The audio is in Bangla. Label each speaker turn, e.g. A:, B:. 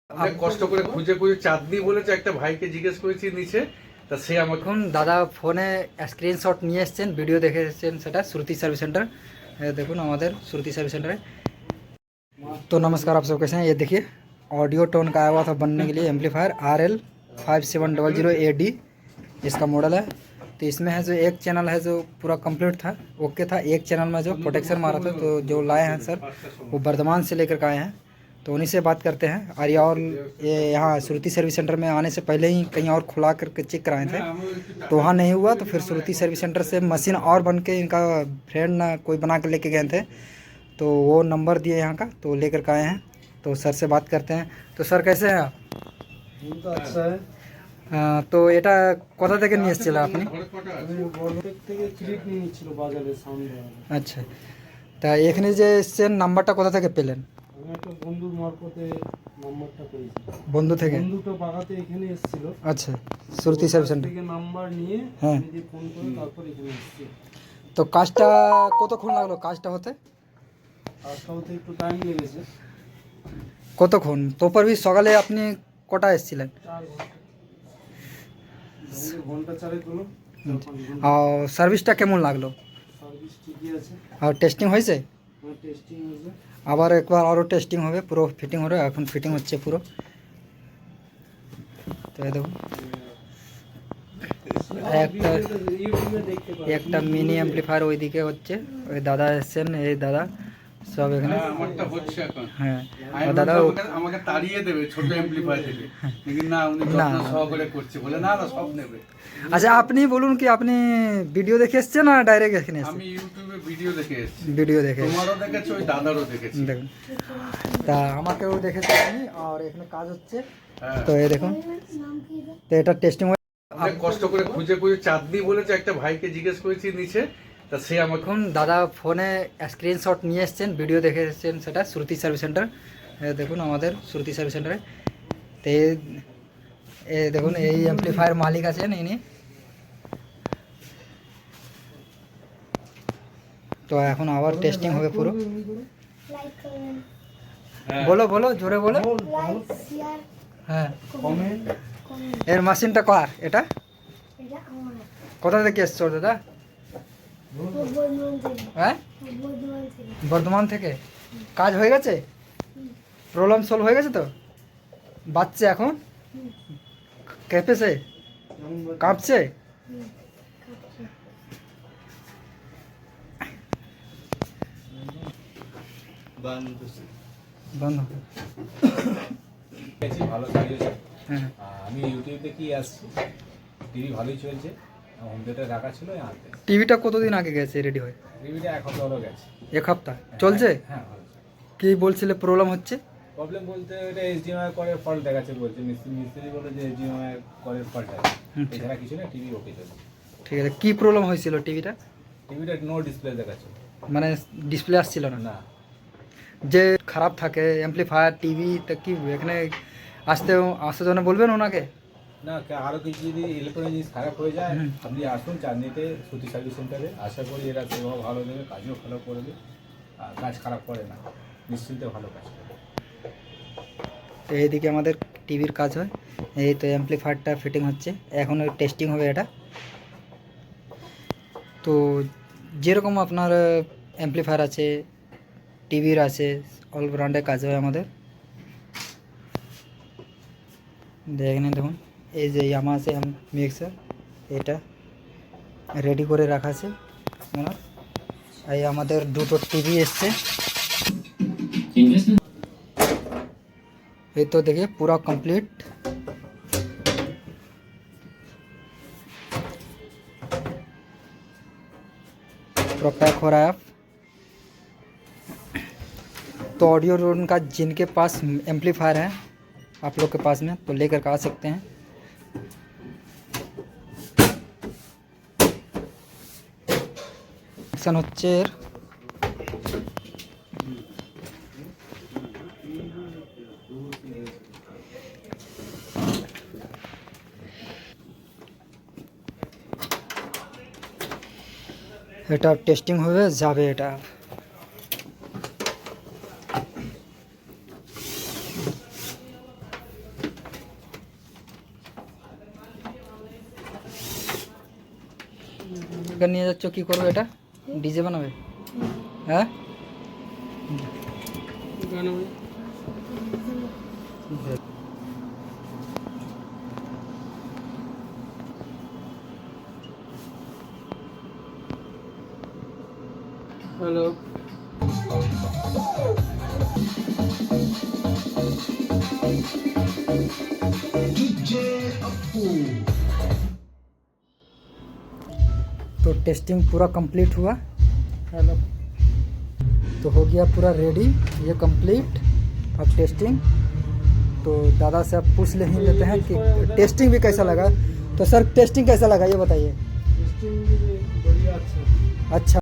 A: অনেক কষ্ট করে খুঁজে খুঁজে চাঁদনি বলেছে একটা ভাইকে জিজ্ঞেস করেছি নিচে, তা সে আমাকে
B: এখন দাদা ফোনে স্ক্রিনশট নিয়ে এসেছেন, ভিডিও দেখে এসেছেন, সেটা श्रुति सर्विस सेंटर। देखो हमारे श्रुति सर्विस सेंटर है। तो नमस्कार, आप सब कैसे हैं? ये देखिए ऑडियो टोन का आया हुआ था बनने के लिए एम्पलीफायर RL5700AD इसका मॉडल है। तो इसमें है जो एक चैनल है जो पूरा कंप्लीट था, ओके था। एक चैनल में जो प्रोटेक्शन मारा था, तो जो लाए हैं सर वो बर्धमान से लेकर के आए हैं, तो उन्हीं से बात करते हैं। और ये यहाँ श्रुति सर्विस सेंटर में आने से पहले ही कहीं और खुला करके चेक कराए थे, तो वहाँ नहीं हुआ, तो फिर श्रुति सर्विस सेंटर से मशीन और बन के इनका फ्रेंड ना कोई बना के लेके गए थे, तो वो नंबर दिए यहाँ का, तो लेकर के आए हैं। तो सर से बात करते हैं। तो सर कैसे हैं आप?
C: तो अच्छा है।
B: তো এটা কোথা থেকে নিয়ে এসেছিলেন আপনি?
C: বলটেক থেকে ক্লিপ নিয়ে নিচ্ছিল বাজারে সাউন্ড।
B: আচ্ছা, তা এখানে যে এসেছেন নাম্বারটা কোথা থেকে পেলেন?
C: আমি একটা বন্ধুর মারফতে নাম্বারটা পেয়েছি।
B: বন্ধু থেকে?
C: বন্ধুটা বাগাতে এখানে এসেছিল।
B: আচ্ছা, শ্রুতি সার্ভিস সেন্টার
C: থেকে নাম্বার নিয়ে
B: হ্যাঁ
C: নিজে ফোন করে তারপর এখানে এসেছি।
B: তো কাজটা কতক্ষণ লাগলো কাজটা হতে?
C: কাজটা হতে একটু টাইম লেগেছে।
B: কতক্ষণ? তোপর भी সকালে আপনি কটা এসেছিলেন?
C: 4 ঘন্টা। ঘন্টা চারেক হলো।
B: আর সার্ভিসটা কেমন লাগলো?
C: সার্ভিস ঠিকই আছে।
B: আর টেস্টিং হয়েছে?
C: হ্যাঁ, টেস্টিং হয়েছে।
B: আবার একবার আরও টেস্টিং হবে, পুরো ফিটিং হবে। এখন ফিটিং হচ্ছে পুরো। তো এই দেখুন একটা
C: ইউটিউবে দেখতে পাবেন।
B: একটা মিনি অ্যাম্পলিফায়ার ওইদিকে হচ্ছে, ওই দাদা এসেছেন, এই দাদা সব এখানে।
A: আমারটা হচ্ছে এখন।
B: হ্যাঁ,
A: আমি
B: দাদা
A: আমাকে তাড়িয়ে দেবে ছোট অ্যাম্পলিফায়ার থেকে, কিন্তু না উনি যত্ন সহকারে করছে বলে না না সব নেবে।
B: আচ্ছা, আপনি বলুন কি আপনি ভিডিও দেখে এসেছেন না ডাইরেক্ট এখানে এসেছেন?
A: আমি ইউটিউবে ভিডিও দেখে এসেছি।
B: ভিডিও দেখে
A: তোমারও দেখেছি, ওই দাদারও দেখেছি।
B: দেখুন, তা আমাকেও দেখেছি আমি। আর এখানে কাজ হচ্ছে,
A: হ্যাঁ।
B: তো এই দেখুন, তো এটা টেস্টিং।
A: অনেক কষ্ট করে খুঁজে খুঁজে চাঁদনি বলেছে একটা ভাইকে জিজ্ঞেস করেছি নিচে, তা সে আমাকে
B: এখন দাদা ফোনে স্ক্রিনশট নিয়ে এসেছেন, ভিডিও দেখে এসেছেন, সেটা শ্রুতি সার্ভিস সেন্টার। দেখুন আমাদের শ্রুতি সার্ভিস সেন্টারে। তো এই দেখুন এই অ্যাম্পলিফায়ার মালিক আছেন ইনি। তো এখন আবার টেস্টিং হবে পুরো। বলো বলো জোরে বলো। হ্যাঁ, এর মেশিনটা কার এটা? কোথা থেকে এসছো দাদা? হ্যাঁ, বর্ধমান থেকে। কাজ হয়ে গেছে? প্রবলেম সলভ হয়ে গেছে? তো বাচ্চা এখন কেঁপেছে, কাঁপছে? বন্ধ।
D: ভালো চালিয়েছে।
B: হ্যাঁ,
D: আমি ইউটিউব দেখেই আসছি, টিভি ভালোই চলছে। হোম থিয়েটার রাখা ছিল আনতে।
B: টিভিটা কতদিন আগে গেছে রেডি হয়ে?
D: টিভিটা এক সপ্তাহ হলো গেছে।
B: এক সপ্তাহ চলছে?
D: হ্যাঁ, ভালো।
B: কি বলছিলে প্রবলেম হচ্ছে?
D: প্রবলেম বলতে এটা এইচডিএমআই করের ফল্ট দেখাচ্ছে বলছে, মিস্ত্রি বলে যে এইচডিএমআই করের ফল্ট আছে, এছাড়া কিছু না, টিভি ওকে চলছে।
B: ঠিক আছে, কি প্রবলেম হয়েছিল টিভিটা?
D: টিভিটা নো ডিসপ্লে দেখাচ্ছে।
B: মানে ডিসপ্লে আসছিল না?
D: না,
B: যে খারাপ থাকে অ্যাম্পলিফায়ার টিভি, তা কি এখানে আসার জন্য বলবেন ওনাকে?
D: না, আরও কিছু যদি ইলেকট্রনিক জিনিস খারাপ হয়ে যায় আপনি আসুন চাঁদনিতে শ্রুতি সার্ভিস সেন্টারে। আশা করি এরা সেবাও ভালো দেবে, কাজও ভালো করবে, আর কাজ খারাপ করে না, নিশ্চিন্তে ভালো কাজ করে।
B: তো এইদিকে আমাদের টিভির কাজ হয়। এই তো অ্যাম্পলিফায়ারটা ফিটিং হচ্ছে, এখন টেস্টিং হবে এটা। তো যেরকম আপনার অ্যাম্পলিফায়ার আছে, টিভির আছে, অল ব্র্যান্ডের কাজ হয় আমাদের। দেখেন দেখুন, এই যে ইয়ামা আছে মিক্সার, এটা রেডি করে রাখা আছে ওনার। এই আমাদের দুটো টিভি এসছে, ये तो देखिए पूरा कंप्लीट। पूरा पैक हो रहा है। तो ऑडियो रूम का जिनके पास एम्पलीफायर है आप लोग के पास में, तो लेकर के आ सकते हैं। एक्शन হচ্ছে এটা টেস্টিং হবে যাবে এটা। এখানে নিয়ে যাচ্ছ কি করবে এটা ডিজে বানাবে হ্যাঁ
C: गाना में हेलो
B: तो टेस्टिंग पूरा कंप्लीट हुआ
C: हेलो
B: तो हो गया पूरा रेडी ये कंप्लीट अब टेस्टिंग तो दादा से आप पूछ ले ही लेते हैं कि टेस्टिंग भी कैसा लगा तो सर टेस्टिंग कैसा लगा ये बताइए
C: टेस्टिंग भी बढ़िया अच्छा
B: अच्छा